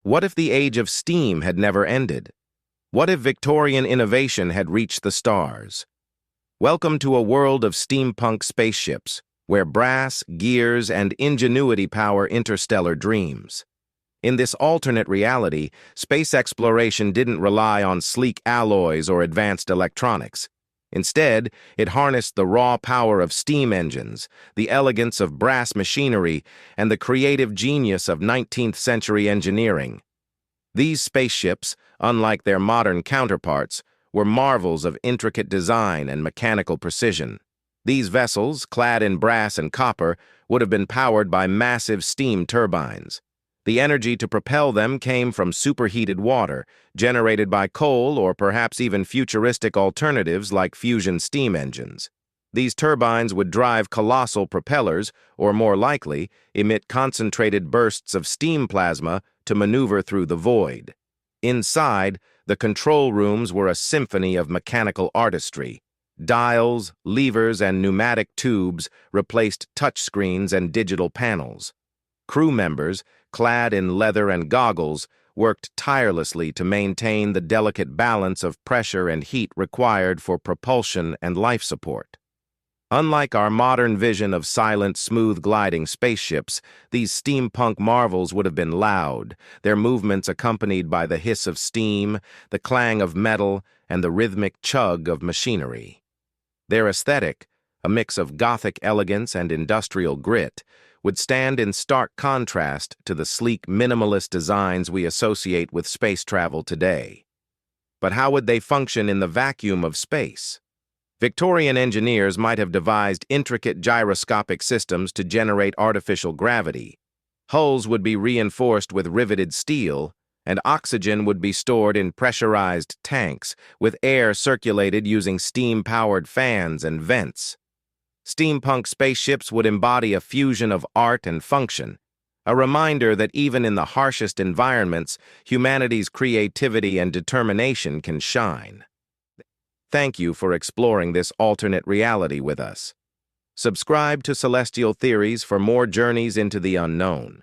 What if the age of steam had never ended? What if Victorian innovation had reached the stars? Welcome to a world of steampunk spaceships, where brass, gears, and ingenuity power interstellar dreams. In this alternate reality, space exploration didn't rely on sleek alloys or advanced electronics. Instead, it harnessed the raw power of steam engines, the elegance of brass machinery, and the creative genius of 19th century engineering. These spaceships, unlike their modern counterparts, were marvels of intricate design and mechanical precision. These vessels, clad in brass and copper, would have been powered by massive steam turbines. The energy to propel them came from superheated water, generated by coal or perhaps even futuristic alternatives like fusion steam engines. These turbines would drive colossal propellers, or more likely, emit concentrated bursts of steam plasma to maneuver through the void. Inside, the control rooms were a symphony of mechanical artistry. Dials, levers, and pneumatic tubes replaced touchscreens and digital panels. Crew members, clad in leather and goggles, worked tirelessly to maintain the delicate balance of pressure and heat required for propulsion and life support. Unlike our modern vision of silent, smooth-gliding spaceships, these steampunk marvels would have been loud, their movements accompanied by the hiss of steam, the clang of metal, and the rhythmic chug of machinery. Their aesthetic, a mix of Gothic elegance and industrial grit, would stand in stark contrast to the sleek, minimalist designs we associate with space travel today. But how would they function in the vacuum of space? Victorian engineers might have devised intricate gyroscopic systems to generate artificial gravity. Hulls would be reinforced with riveted steel, and oxygen would be stored in pressurized tanks, with air circulated using steam-powered fans and vents. Steampunk spaceships would embody a fusion of art and function, a reminder that even in the harshest environments, humanity's creativity and determination can shine. Thank you for exploring this alternate reality with us. Subscribe to Celestial Theories for more journeys into the unknown.